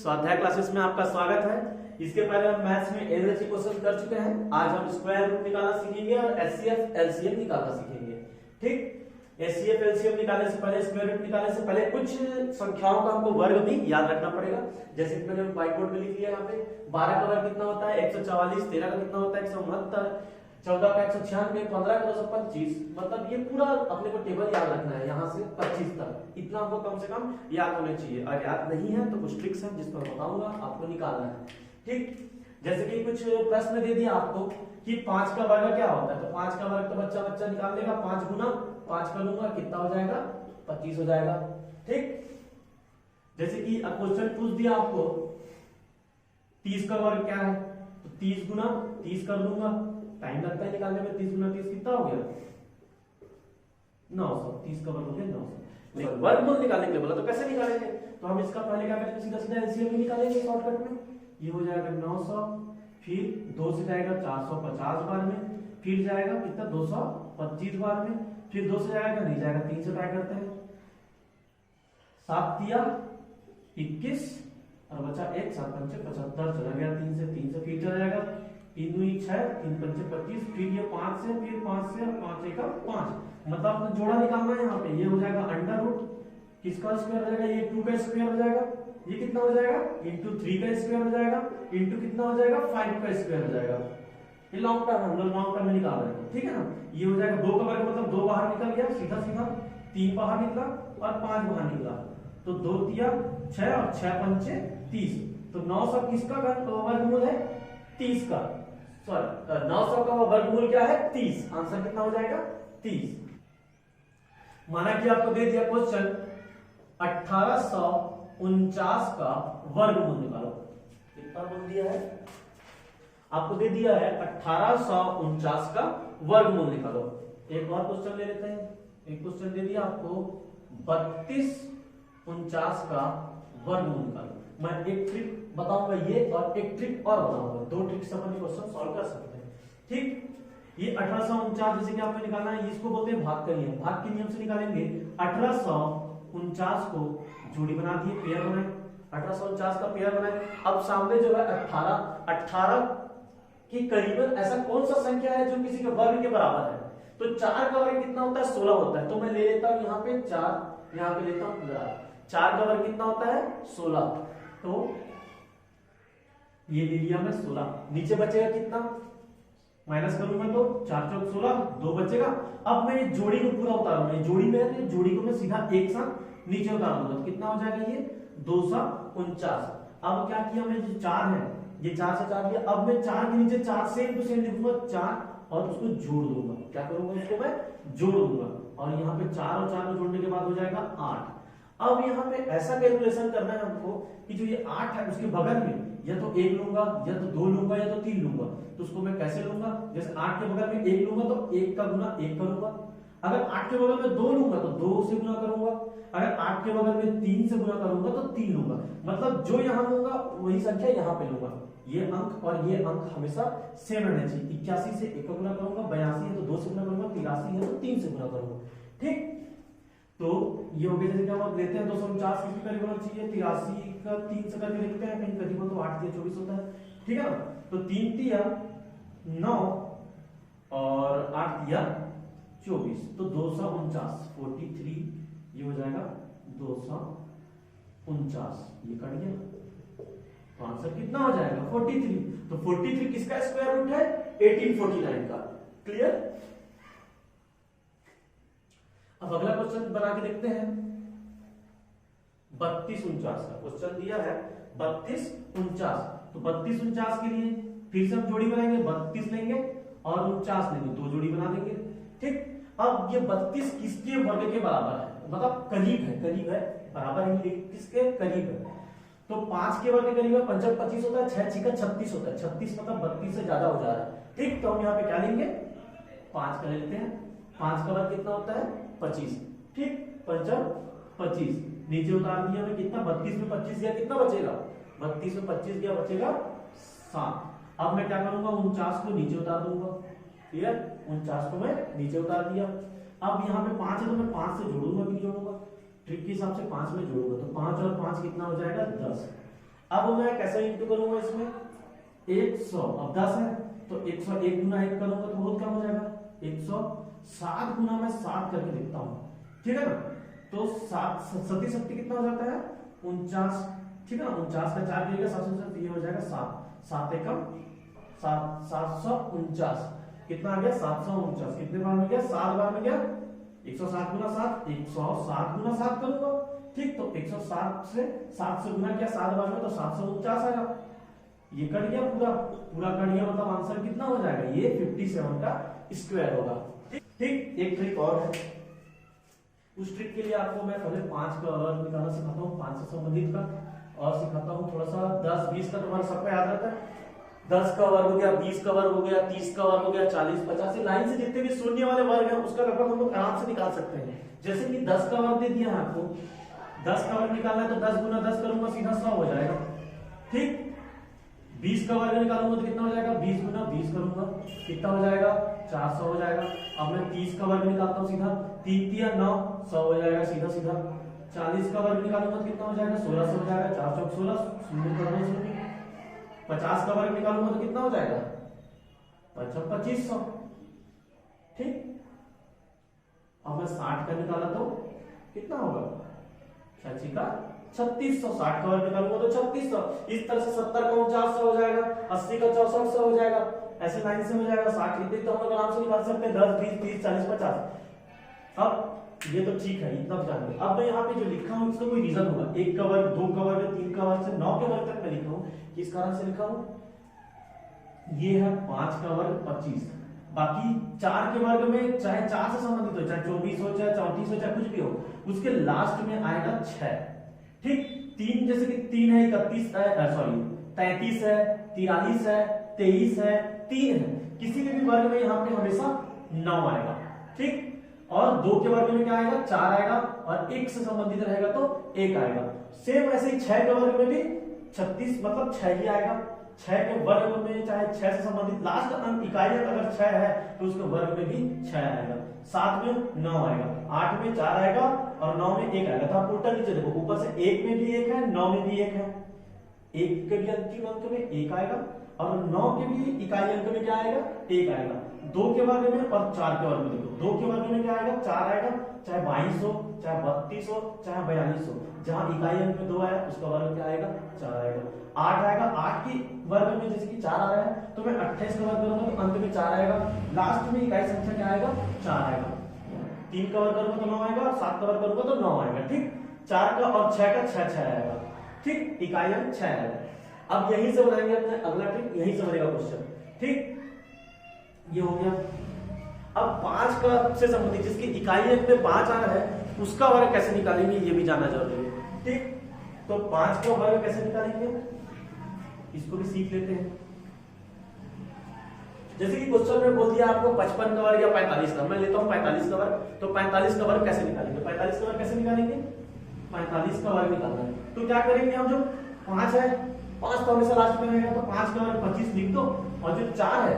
स्वाध्याय क्लासेस में आपका स्वागत है। इसके पहले हम मैथ्स में एलसीएम क्वेश्चन कर चुके हैं। आज हम स्क्वायर रूट निकालना सीखेंगे और एचसीएफ एलसीएम निकालना सीखेंगे। ठीक, एचसीएफ एलसीएम निकालने से पहले, स्क्वायर रूट निकालने से पहले कुछ संख्याओं का हमको वर्ग भी याद रखना पड़ेगा। जैसे कि मैंने व्हाइट बोर्ड पे लिख लिया, यहाँ पे 12 का वर्ग कितना होता है 144, 13 का कितना होता है 169, 14 का 196, 15 का 225। मतलब ये पूरा अपने को टेबल याद रखना है, यहाँ से 25 तक। इतना हमको कम से कम याद होने चाहिए। अगर याद नहीं है तो कुछ ट्रिक्स हैं जिस पर बताऊंगा, आपको निकालना है। ठीक, जैसे कि कुछ प्रश्न दे दिया आपको कि 5 का वर्ग क्या होता है, तो 5 का वर्ग तो बच्चा बच्चा निकाल लेगा। 5 गुना 5 करूंगा कितना हो जाएगा 25 हो जाएगा। ठीक, जैसे कि क्वेश्चन पूछ दिया आपको 30 का वर्ग क्या है, तो 30 गुना 30 कर दूंगा। टाइम लगता है निकालने में। 30 गुना 30 कितना हो गया 900। 30 का वर्ग हो गया 900। लेकिन वर्गमूल निकालने के लिए बोला तो कैसे निकालेंगे, तो हम इसका पहले क्या करेंगे, सीधा सीधा एलसीएम ही निकालेंगे शॉर्टकट में। ये हो जाएगा 900, फिर 2 से जाएगा 450 बार में, फिर जाएगा कितना 225 बार में, फिर 2 से जाएगा नहीं जाएगा 3 से ट्राई करते हैं। 7 दिया 21 और बचा 1, 7 पंचे 75 चला गया। 3 से फिर चला जाएगा 3 दूनी 6, 3 पंचे 25, फिर ये 5 से, फिर 5 से, 5 एक 5। मतलब आपने जोड़ा निकालना है यहाँ पे। ये हो जाएगा अंडर रूट किसका स्क्वायर हो जाएगा, ये 2 का स्क्वायर हो जाएगा। ये कितना हो जाएगा इंटू 3 का स्क्वायर हो जाएगा, इंटू कितना हो जाएगा 5 का स्क्वायर हो जाएगा। ये लॉन्ग टर्म हम लोग लॉन्ग टर्म में निकाल रहे हैं, ठीक है ना। ये हो जाएगा 2 का वर्ग मतलब 2 बाहर निकल गया सीधा सीधा, 3 बाहर निकला और 5 बाहर निकला। तो 2 दिया 6 और 6 पंचे 30। तो 900 किसका वर्गमूल है 30 का, सॉरी 900 का वर्गमूल क्या है 30। आंसर कितना हो जाएगा 30। माना कि आपको दे दिया क्वेश्चन 1849 का वर्गमूल निकालो। कितना बोल दिया है आपको, दे दिया है 1849 का वर्गमूल निकालो। एक और क्वेश्चन ले लेते हैं। एक क्वेश्चन दे दिया आपको 3249 का वर्गमूल निकालो। मैं एक ट्रिक बताऊंगा ये और एक ट्रिक और बताऊंगा, 2 ट्रिक से अपन क्वेश्चन सॉल्व कर सकते हैं। ठीक, ये 1849 जैसे कि आपको निकालना है, इसको बोलते हैं भाग का नियम। भाग के नियम से निकालेंगे। 1849 को जोड़ी बना दिए, पेयर बनाए। 1849 का पेयर बनाए। अब सामने जो है 18 के करीबन ऐसा कौन सा संख्या है जो किसी के वर्ग के बराबर है। तो 4 का वर्ग कितना होता है 16 होता है। तो मैं ले लेता हूं यहाँ पे 4, यहाँ पे लेता हूं 4 का वर्ग कितना होता है 16। तो ये ले लिया मैं 16। नीचे बचेगा कितना, माइनस करूंगा तो 4 चौक 16, 2 बचेगा। अब मैं जोड़ी को पूरा उतारूंगा। ये जोड़ी में है तो जोड़ी को मैं सीधा एक साथ नीचे उतार दूंगा। तो कितना हो जाएगा ये 249। अब क्या किया मैं, जो 4 है ये 4 से 4 लिया। अब मैं 4 के नीचे 4 सेम टू सेम लिखूंगा 4 और उसको जोड़ दूंगा। क्या करूंगा, उसको मैं जोड़ दूंगा। और यहाँ पे 4 और 4 को जोड़ने के बाद हो जाएगा 8। अब यहाँ पे ऐसा कैलकुलेशन करना है हमको कि जो ये 8 है उसके बगल में या तो 1 लूंगा, या तो 2 लूंगा, या तो 3 लूंगा। तो उसको मैं कैसे लूंगा, जैसे 8 के बगल में 1 लूंगा तो 1 का गुना 1 करूंगा। अगर 8 के बगल में 2 लूंगा तो 2 से गुना करूंगा। अगर 8 के बगल में 3 से गुना करूंगा तो 3 लूंगा। मतलब जो यहां लूंगा वही संख्या यहां पे लूंगा। ये अंक और ये अंक हमेशा सेम रहना चाहिए। 81 से 1 का गुना करूंगा, 82 है तो 2 से गुना करूंगा, 83 है तो 3 से गुना करूंगा। ठीक, तो ये हो गया। जैसे कि हम लेते हैं 249 किसके करीब होना चाहिए, 83 का 3 से करके लिखते हैं कहीं करीब, तो 8 या 24 होता है, ठीक है ना। तो 3 दिया 9 और 8 दिया 24, तो 249 43, ये हो जाएगा 249। ये कट गया तो आंसर कितना हो जाएगा 43। तो 43 किसका स्क्वायर रूट है 1849 का। क्लियर। अब अगला क्वेश्चन बना के देखते हैं। 3249 का क्वेश्चन दिया है 3249। तो 3249 के लिए फिर से हम जोड़ी बनाएंगे। 32 लेंगे और 49 लेंगे, 2 जोड़ी बना देंगे। ठीक, अब ये 32 किसके वर्ग के बराबर है, मतलब करीब है, बराबर ही किसके करीब है। तो 5 के वर्ग के करीब है, 5 25 होता है, 6 6 36 होता है। 36 मतलब 32 से ज्यादा हो जा रहा है। ठीक, तो हम यहाँ पे क्या लेंगे 5 का ले लेते हैं। 5 का वर्ग कितना होता है 25। ठीक, 5 25 नीचे उतार दिया मैं कितना, 32 में 25 गया कितना बचेगा, 32 में 25 गया बचेगा 7। अब मैं क्या करूंगा 49 को नीचे उतार दूंगा। क्लियर, 49 को मैं नीचे उतार दिया। अब यहाँ पे 5 है तो मैं 5 से जोड़ूंगा कि नहीं जोड़ूंगा, ट्रिक के हिसाब से 5 में जोड़ूंगा। तो 5 और 5 कितना हो जाएगा 10। अब मैं कैसे इंटू करूंगा इसमें 100, अब 10 है तो 101 गुना 1 करूंगा तो बहुत कम हो जाएगा 107 गुना मैं 7 करके लिखता हूं, ठीक है ना। तो 7 सती सत्ती कितना हो जाता है 49, ठीक है ना। 49 का 4 करिएगा 700, ये हो जाएगा 7, 7 एकम 749, कितना आ गया 749, कितने बार में गया 7 बार में गया 107 गुना 7, 107 गुना 7 करूंगा, ठीक। तो 107 से 7 से गुना किया 7 बार में तो 749 आएगा, ये कट गया पूरा पूरा कट गया, मतलब आंसर कितना हो जाएगा ये 57 का स्क्वायर होगा, ठीक। एक ट्रिक और है, उस ट्रिक के लिए आपको मैं पहले 5 का वर्ग निकालना सिखाता हूँ, 5 से संबंधित का, और सिखाता हूँ थोड़ा सा 10 20 का तुम्हारा सबको याद रहता है, 10 का वर्ग हो गया, 20 का वर्ग हो गया, 30 का वर्ग हो गया, 40 50 लाइन से जितने भी शून्य वाले वर्ग हैं उसका लगभग हम लोग आराम से निकाल सकते हैं। जैसे कि 10 का वर्ग दे दिया है आपको, 10 का वर्ग निकालना है तो 10 गुना 10 करूंगा सीधा 100 हो जाएगा, ठीक। 20 का वर्ग निकालूंगा तो कितना हो जाएगा 20 गुना 20 करूंगा कितना हो जाएगा 400 हो जाएगा। अब मैं 30 का वर्ग निकालता हूँ सीधा, 3 तिया 9 100 हो जाएगा सीधा सीधा। 40 का वर्ग निकालूंगा तो कितना हो जाएगा 1600 हो जाएगा, 4 चौक 16 शून्य कर दो शून्य। 50 का वर्ग निकालूंगा तो कितना हो जाएगा 2500, ठीक। अब मैं 60 का निकाला तो कितना होगा 6 का 3600, 60 का वर्ग निकालूंगा तो 3600, इस तरह से 70 का 4900 हो जाएगा, 80 का 6400 हो जाएगा, ऐसे लाइन से हो जाएगा। 60 लिखते तो हम लोग आराम से निकाल सकते हैं 10 20 30 40 50। अब ये तो ठीक है, इतना जान लो। अब मैं यहाँ पे जो लिखा हूँ इसका कोई रीजन होगा, 1 का वर्ग 2 का वर्ग 3 का वर्ग से 9 के वर्ग तक मैं लिखा हूँ, किस कारण से लिखा हूँ, ये है 5 का वर्ग 25, बाकी 4 के वर्ग में चाहे 4 से संबंधित हो, चाहे 24 हो चाहे 34 हो चाहे कुछ भी हो, उसके लास्ट में आएगा 6, ठीक। 3 जैसे कि 3 है 31 है, सॉरी 33 है 43 है 23 है 3 है, किसी भी वर्ग में यहाँ पे हमेशा 9 आएगा, ठीक। और 2 के वर्ग में क्या आएगा 4 आएगा, और 1 से संबंधित रहेगा तो 1 आएगा। सेम ऐसे ही 6 के वर्ग में भी 36 मतलब 6 ही आएगा, 6 के वर्ग में चाहे 6 से संबंधित लास्ट अंक इकाई अगर 6 है तो उसके वर्ग में भी 6 आएगा। 7 में 9 आएगा, 8 में 4 आएगा और 9 में 1 आएगा। तो आप टोटल नीचे देखो, ऊपर से 1 में भी 1 है 9 में भी 1 है, 1 के भी अंतिम अंक में 1 आएगा और 9 के भी इकाई अंक में क्या आएगा 1 आएगा। 2 के वर्ग में और 4 के वर्ग में देखो, 2 के वर्ग में क्या आएगा 4 आएगा, चाहे 22 हो चाहे 32 हो चाहे 42 हो, जहां इकाई अंक में 2 आया उसका वर्ग क्या आएगा 4 आएगा। 8 आएगा, 8 की वर्ग में जैसे कि 4 आ रहा है तो मैं 28 का वर्ग करूंगा तो अंत में 4 आएगा, लास्ट में इकाई संख्या क्या आएगा 4 आएगा। 3 का वर्ग करूंगा तो 9 आएगा, 7 का वर्ग करूंगा तो 9 आएगा, ठीक। 4 का और 6 का 6 आएगा, ठीक, इकाई अंक 6 आएगा। अब यहीं से बनाएंगे अपने अगला ट्रिक, यहीं से बनेगा क्वेश्चन, ठीक। ये हो गया। अब 5 का से संबंधित जिसकी इकाई अंक में 5 आ रहा है उसका वर्ग कैसे निकालेंगे ये भी जानना जरूरी है, ठीक। तो 5 का वर्ग कैसे निकालेंगे इसको भी सीख लेते हैं। जैसे कि क्वेश्चन में बोल दिया आपको 55 का वर्ग या 45 का, मैं लेता हूं 45 का वर्ग, तो 45 का वर्ग कैसे निकालेंगे, 45 का वर्ग कैसे निकालेंगे 45 का वर्ग निकालना है तो क्या करेंगे हम, जो 5 है 5 तो हमेशा लास्ट में रहेगा तो 5 का वर्ग 25 लिख दो, और जो 4 है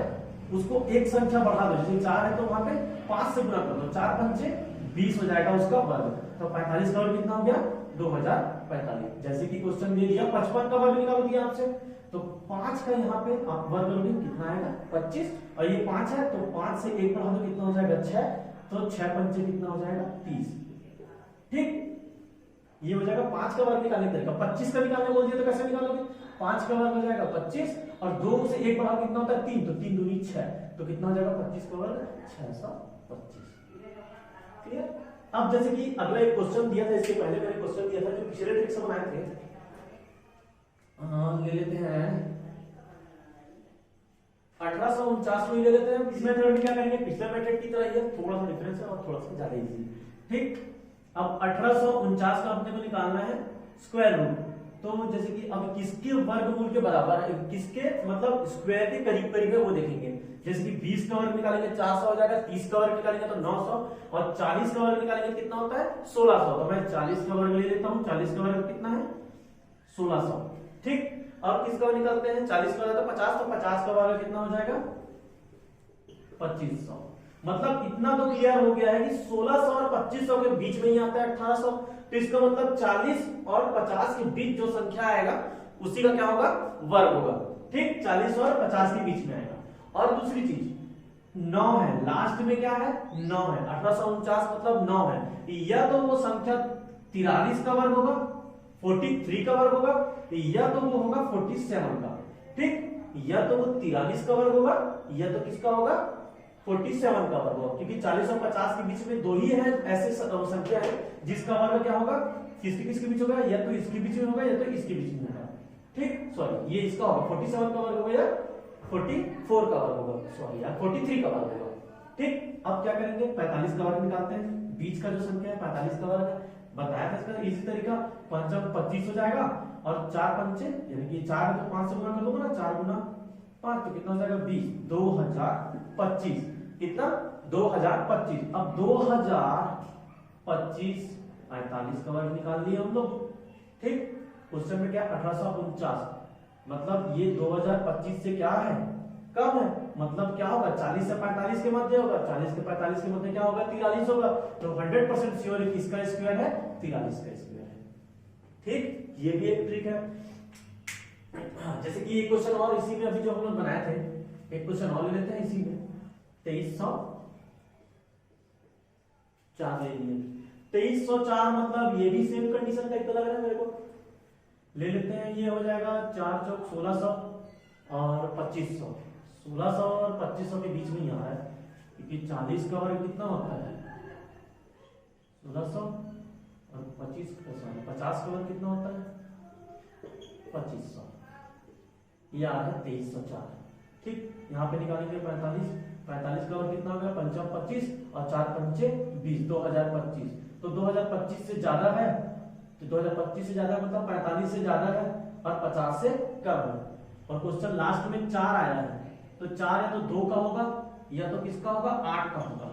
उसको एक संख्या बढ़ा दो, जैसे 4 है तो वहां पे 5 से गुणा कर दो, 4 पंचे 20 हो जाएगा उसका वर्ग, तो 45 का वर्ग कितना हो गया 2045। जैसे कि क्वेश्चन दे दिया 55 का वर्ग निकालो दिया आपसे, तो 5 का यहाँ पे आप वर्ग करोगे कितना आएगा 25, और ये 5 है तो 5 से 1 बढ़ा दो कितना हो जाएगा 6, तो 6 पंचे कितना हो जाएगा 30, ठीक। ये हो जाएगा 5 का वर्ग निकालने का तरीका। 25 का निकालने बोल दिया तो कैसे निकालोगे, 5 का वर्ग हो जाएगा 25 और 2 से 1 बढ़ाओ कितना होता है 3, तो 3 दूनी 6, तो कितना हो जाएगा 25 का वर्ग 625, क्लियर। अब जैसे कि अगला एक क्वेश्चन दिया था, इसके पहले मैंने क्वेश्चन दिया था जो पिछले ट्रिक से बनाए थे, ले लेते हैं 1849 में ले लेते हैं। इस मेथड में क्या करेंगे पिछले मेथड की तरह ही है, थोड़ा सा डिफरेंस है और थोड़ा सा ज्यादा इजी, ठीक। अब 1849 का अपने को निकालना है स्क्वायर रूट, तो जैसे कि अब किसके वर्गमूल के बराबर है, किसके मतलब स्क्वायर के करीब करीब है वो देखेंगे। जैसे कि 20 का वर्ग निकालेंगे 400 हो जाएगा, 30 का वर्ग निकालेंगे तो 900, और 40 का वर्ग निकालेंगे कितना होता है 1600, तो मैं 40 का वर्ग ले लेता हूं, 40 का वर्ग कितना है 1600, ठीक। अब किसका वर्ग निकालते हैं 40 का वर्ग तो 50, तो 50 का वर्ग कितना हो जाएगा 2500। मतलब इतना तो क्लियर हो गया है कि 1600 और 2500 के बीच में ही आता है 1800, तो इसका मतलब 40 और 50 के बीच जो संख्या आएगा उसी का क्या होगा, वर्ग होगा। ठीक, 40 और 50 के बीच में आएगा। और दूसरी चीज 9 है, लास्ट में क्या है 9 है, 1849 मतलब 9 है, या तो वो संख्या 43 का वर्ग होगा, 43 का वर्ग होगा, या तो वो होगा 47 का। ठीक, या तो वो 43 का वर्ग होगा, या तो किसका होगा 47 का वर्ग होगा, क्योंकि 40 और 50 के बीच में दो ही है ऐसे संख्या है जिसका वर्ग क्या होगा, किसके किसके बीच होगा, या तो इसके बीच में होगा या तो इसके बीच में होगा। ठीक, सॉरी ये इसका होगा 47 का वर्ग होगा या 44 का वर्ग होगा, सॉरी यार 43 का वर्ग होगा। ठीक, अब क्या करेंगे, 45 का वर्ग निकालते हैं, बीच का जो संख्या है 45 का वर्ग है, बताया था इसका इसी तरीका, पंचम 25 हो जाएगा और 4 पंचे यानी कि 4 है तो 5 से गुना कर दोगे ना, 4 गुना 5 तो कितना हो जाएगा 20, 2025, कितना 2025। अब 2025 45 का वर्ग निकाल लिए हम लोग। ठीक, उस समय क्या 1849 मतलब ये 2025 से क्या है, कम है, मतलब क्या होगा 40 से 45 के मध्य होगा, 40 से 45 के मध्य क्या होगा 43 होगा, तो 100% श्योर है किसका स्क्वायर है 43 का स्क्वायर है। ठीक, ये भी एक ट्रिक है। जैसे कि एक क्वेश्चन और इसी में अभी जो हम लोग बनाए थे, एक क्वेश्चन और ले लेते हैं इसी में, 2304 ले लिए। 2304 मतलब ये भी सेम कंडीशन टाइप का लग रहा है मेरे को, ले लेते हैं, ये हो जाएगा 4 चौक 1600 और 2500, 1600 और 2500 के बीच में ही आ रहा है, क्योंकि 40 का वर्ग कितना होता है 1600 और 50 का वर्ग कितना होता है 2500, ये आ रहा है 2304। ठीक, यहाँ पे निकालेंगे 45 का वर्ग कितना होगा, पंचम 25 और 4 पंचे 20, 2025। तो 2025 से ज्यादा है, तो 2025 से ज्यादा मतलब 45 से ज्यादा है और 50 से कम है, और क्वेश्चन लास्ट में 4 आया है, तो 4 है तो 2 का होगा, या तो किसका होगा 8 का होगा।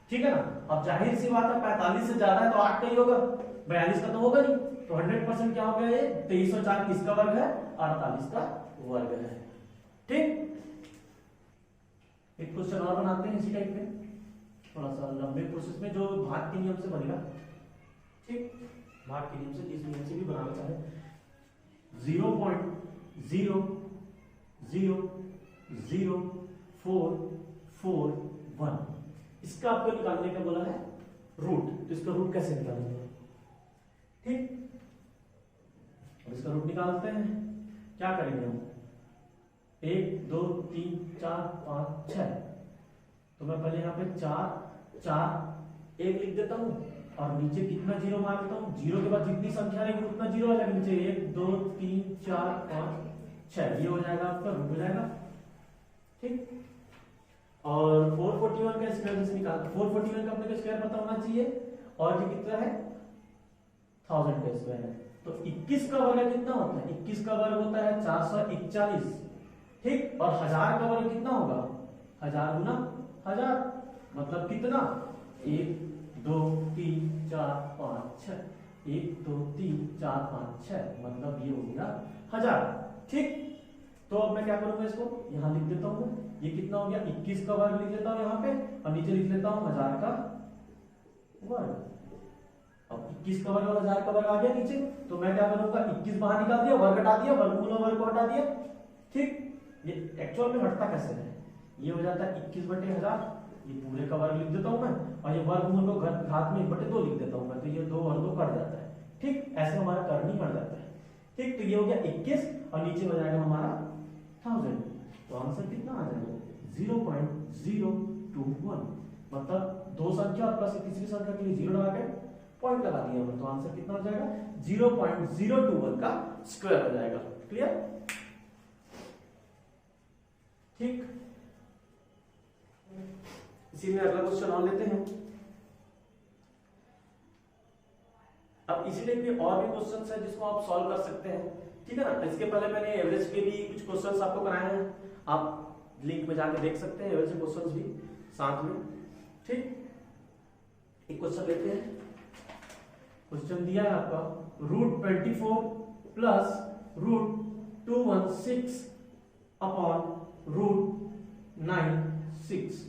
ठीक है ना, अब जाहिर सी बात है 45 से ज्यादा है तो 8 का ही होगा, 42 का तो होगा नहीं, तो 100% क्या हो गया ये 2304 किसका वर्ग है 48 का वर्ग है। ठीक, एक क्वेश्चन और बनाते हैं इसी टाइप में, थोड़ा सा लंबे प्रोसेस में, जो भाग के नियम से बनेगा। ठीक, भाग के नियम से, जिस नियम से भी बनाना चाहे, 0.000441 इसका आपको निकालने का बोला है रूट, तो इसका रूट कैसे निकालेंगे। ठीक, अब इसका रूट निकालते हैं, क्या करेंगे हम 1 2 3 4 5 6, तो मैं पहले यहाँ पे 4 4 1 लिख देता हूँ और नीचे कितना जीरो मार देता हूँ, जीरो के बाद जितनी संख्या आएगी उतना जीरो आ जाएगा नीचे, 1 2 3 4 5 6, ये हो जाएगा आपका रूट हो जाएगा। ठीक, और 441 का स्क्वायर जैसे निकाल, 441 का अपने को स्क्वायर पता होना चाहिए, और ये कितना है 1000 का स्क्वायर है, तो 21 का वर्ग कितना होता है, 21 का वर्ग होता है 441। ठीक, और 1000 का वर्ग कितना होगा 1000 गुना 1000 मतलब कितना 1 2 3 4 5 6, 1 2 3 4 5 6 मतलब ये हो गया 1000। ठीक, तो अब मैं क्या करूंगा, इसको यहां लिख देता हूं, ये कितना हो गया 21 का वर्ग लिख देता हूं यहाँ पे, और नीचे लिख लेता हूं 1000 का वर्ग। अब 21 का वर्ग और 1000 का वर्ग आ गया नीचे, तो मैं क्या करूंगा 21 बाहर निकाल दिया, वर्ग हटा दिया, वर्गमूल और वर्ग को हटा दिया। ठीक, ये एक्चुअल में हटता कैसे है, ये हो जाता है 21/1000, ये पूरे का वर्ग लिख देता हूं मैं, और ये वर्गमूल को घात में 1/2 लिख देता हूं मैं, तो ये 2 और 2 कट जाता है। ठीक, ऐसे हमारा करनी पड़ जाता है। ठीक, तो ये हो गया 21 और नीचे हो जाएगा हमारा 1000, तो आंसर कितना आ जाएगा 0.021, मतलब दो संख्या और प्लस तीसरी संख्या के लिए 0 लगा के पॉइंट लगा दिया हमने, तो आंसर कितना हो जाएगा 0.021 का स्क्वायर हो जाएगा। क्लियर। ठीक, इसी में अगला क्वेश्चन और लेते हैं। अब इसी टाइप के और भी क्वेश्चंस है जिसको आप सॉल्व कर सकते हैं। ठीक है ना, इसके पहले मैंने एवरेज के भी कुछ क्वेश्चंस आपको कराए हैं, आप लिंक में जाके देख सकते हैं एवरेज क्वेश्चंस भी साथ में। ठीक, एक क्वेश्चन लेते हैं, क्वेश्चन दिया है आपका √24 प्लस √216 अपॉन √96।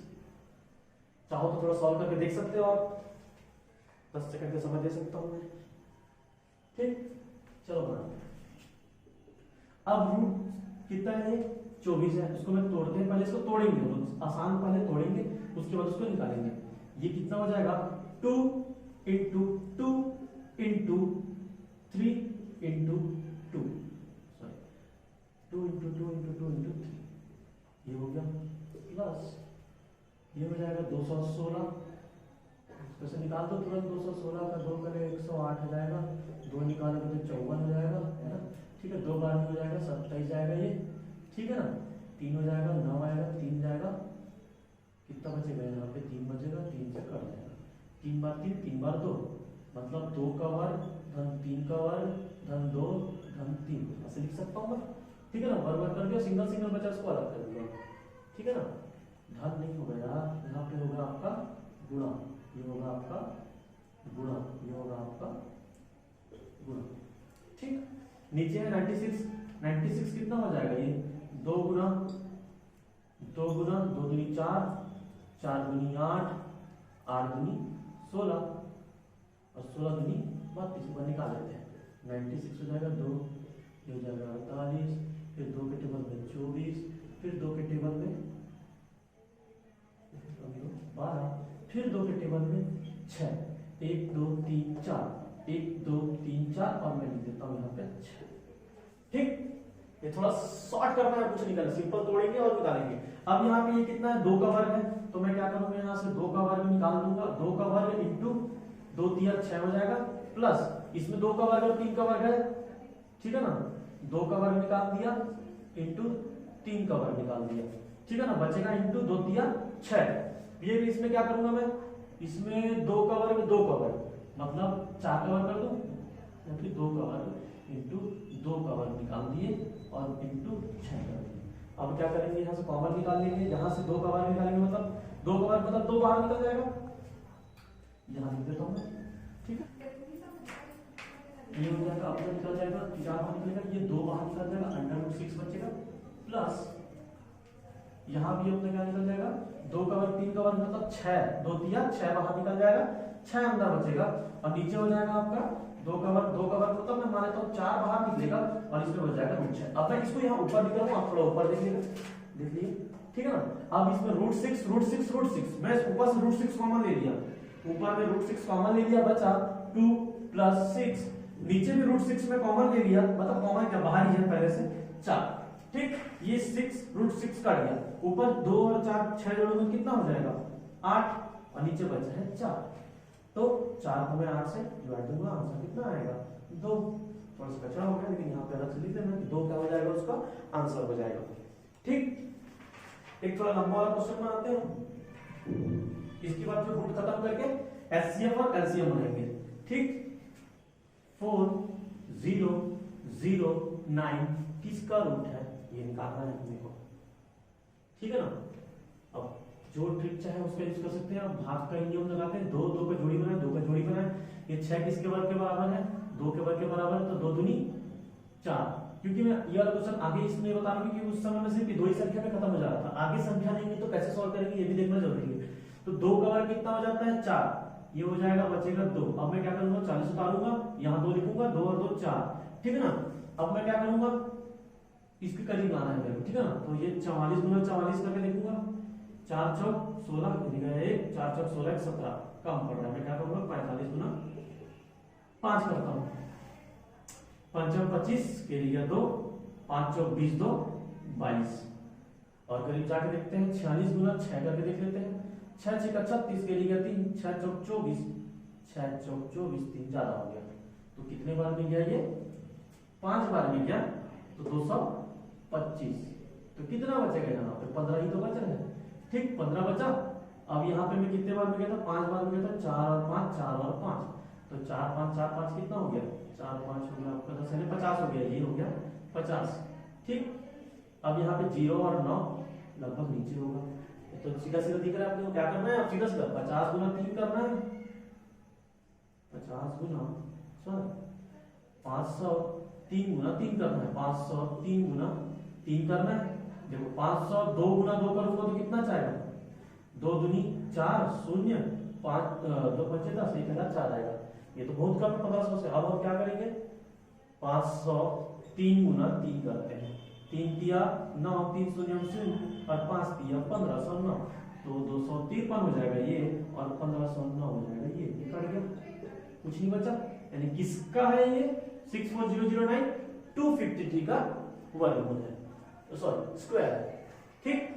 चाहो तो थोड़ा सॉल्व करके देख सकते हो आप, 10 सेकंड का समय दे सकता हूं मैं। ठीक, चलो बना। अब रूट कितना है, 24 है। इसको मैं तोड़ते हैं, पहले इसको तोड़ेंगे, तो आसान पहले तोड़ेंगे, उसके बाद उसको निकालेंगे। ये कितना हो जाएगा, 2 into 2 into 3 into 2, sorry 2 into 2 into 2 into 3, ये हो गया, प्लस ये हो जाएगा 216, इसको से निकाल दो तुरंत, 216 का 2 करें 108 हो जाएगा, 2 निकालोगे तो 54 हो जाएगा, है ना, ठीक है। 2 बार में हो जाएगा 27 जाएगा ये, ठीक है ना। 3 हो जाएगा, 9 आएगा, 3 जाएगा, कितना बचेगा यहाँ पे, 3 बचेगा, 3 से कट जाएगा, 3 बार 3, 3 बार 2, मतलब 2 का वर्ग धन 3 का वर्ग धन 2 धन 3, ऐसे लिख सकता हूँ मैं, ठीक है ना। वर्ग वर्ग करके सिंगल सिंगल बचा, उसको अलग कर दिया, ठीक है ना। धन नहीं होगा यार, यहाँ पे होगा आपका गुणा, ये होगा आपका गुणा, ये होगा आपका गुणा, ठीक। नीचे है 96, 96 कितना हो जाएगा, ये 2 गुना 2 गुना 2 दूनी 4, 4 दूनी 8, 8 दूनी 16 और 16 दूनी 32, पर निकाल लेते हैं। 96 हो जाएगा 2, ये हो जाएगा 48, फिर 2 के टेबल में 24, फिर 2 के टेबल में 12, फिर 2 के टेबल में 6, 1 2 3 4, 1 2 3 4, और मैं लिख देता हूं यहाँ पे 6, ठीक। ये थोड़ा शॉर्ट करना है, कुछ नहीं करना, सिंपल तोड़ेंगे और निकालेंगे। अब यहाँ पे ये कितना है, 2 का वर्ग है, तो मैं क्या करूंगा, यहाँ से 2 का वर्ग निकाल दूंगा, 2 का वर्ग इंटू 2 3 6 हो जाएगा, प्लस इसमें 2 का वर्ग और 3 का वर्ग है, ठीक है ना। 2 का वर्ग निकाल दिया इंटू 3 का वर्ग निकाल दिया, ठीक है ना, बचेगा इंटू 2 3 6। ये भी इसमें क्या करूंगा मैं, इसमें 2 का वर्ग 2 का वर्ग, मतलब 4 का वर्ग कर दूं, या फिर 2 का वर्ग इंटू 2 का वर्ग निकाल दिए और इंटू 6 कर दिए। अब क्या करेंगे, यहाँ से कॉमन निकाल लेंगे, यहाँ से 2 का वर्ग निकालेंगे, मतलब 2 का वर्ग मतलब 2 बाहर निकल जाएगा, यहाँ लिख देता हूँ मैं, ठीक है। ये हो जाएगा, अपना निकल जाएगा, 4 बाहर निकलेगा, ये 2 बाहर निकल जाएगा, √6 बचेगा, प्लस यहाँ भी अपना क्या निकल जाएगा, 2 का वर्ग 3 का वर्ग मतलब 6, 2 3 6 बाहर निकल जाएगा, 6 अंदर बचेगा, और नीचे हो जाएगा आपका 2 का वर्ग मतलब मैं मान लेता हूँ 4 बाहर निकलेगा, और इसमें बच जाएगा √6। अब मैं इसको यहाँ ऊपर लिख रहा हूँ, आप थोड़ा ऊपर देख लीजिए, ठीक है ना। अब इसमें √6 मैं ऊपर से √6 कॉमन ले लिया, ऊपर में √6 कॉमन ले लिया, बचा 2 + 6, नीचे भी √6 में कॉमन ले लिया, मतलब कॉमन क्या बाहर ही है पहले से 4, ठीक। ये 6 √6 काट गया, ऊपर 2 और 4 6 जोड़ोगे कितना हो जाएगा 8, और नीचे बचा है 4, तो 4 को मैं 8 से डिवाइड दूंगा, आंसर कितना आएगा 2। थोड़ा सा कचरा हो गया, लेकिन यहाँ पे अलग से लिख देना कि 2 क्या हो जाएगा, उसका आंसर हो जाएगा, ठीक। एक थोड़ा लंबा वाला क्वेश्चन बनाते हैं, इसके बाद फिर रूट खत्म करके एचसीएफ और एलसीएम बनाएंगे, ठीक। 4 0 0 9 किसका रूट है, ये निकालना है अपने को, ठीक है ना। अब जो ट्रिक चाहे उसका यूज कर सकते हैं, आप भाग का नियम लगाते हैं, 2 2 का जोड़ी बनाए, 2 का जोड़ी बनाए, ये 6 किसके वर्ग के बराबर है, 2 के वर्ग के बराबर है, तो 2 दूनी 4, क्योंकि मैं ये वाला क्वेश्चन आगे इसलिए बता रहा हूं क्योंकि उस समय में सिर्फ 2 ही संख्या में खत्म हो जा रहा था, आगे संख्या लेंगे तो कैसे सॉल्व करेंगे ये भी देखना जरूरी है। तो 2 का वर्ग कितना हो जाता है 4, ये हो जाएगा, बचेगा 2। अब मैं क्या करूंगा, 40 उतारूंगा, यहाँ 2 लिखूंगा, 2 और 2 4, ठीक है ना। अब मैं क्या करूंगा, इसके करीब लाना है मेरे को, ठीक है ना। तो ये 44 गुना 44 करके लिखूंगा, 4 चौक 16 1, 4 चौक 16 17, कम पड़ रहा है, मैं क्या करूंगा 45 गुना 5 करता हूं, 5 चौक 25 के लिए 2, 5 चौक 20 2 22, और करीब जाके देखते हैं 46 गुना 6 करके देख लेते हैं, 6 6 36 के लिए 3, 6 चौक 24, 6 चौक 24, 3 ज्यादा हो गया, तो कितने बार मिल गया ये 5 बार मिल गया, तो 225, तो कितना बचेगा यहाँ पे 15 ही तो बच रहे हैं, ठीक 15 बचा। अब यहाँ पे मैं कितने बार में गया था, 5 बार में गया था, 4 और 5 4 और 5, तो 4 5 4 5 कितना हो गया 4 5 हो गया आपका 10 यानी 50 हो गया, ये हो गया 50, ठीक। अब यहाँ पे 0 और 9 लगभग नीचे होगा, तो सीधा सीधा दिख रहा है आपको, क्या करना है अब सीधा सीधा 50 गुना 3 करना है, 50 गुना 503 गुना 3 करना है, 503 गुना 3 करना है। देखो 502 गुना 2 करूंगा तो कितना चाहेगा, 2 दूनी 4 0 5 2 बचे 10 1004 आएगा, ये तो बहुत कम है 1500 से। अब हम क्या करेंगे 503 3 गुना 3 करते हैं, 3 तिया 9, 3 शून्य शून्य और 5 तिया 1509, तो 253 हो जाएगा ये और 1509 हो जाएगा ये कट गया, कुछ नहीं बचा। यानी किसका है ये 64009 253 का वर्गमूल है, सॉरी स्क्वायर है, ठीक।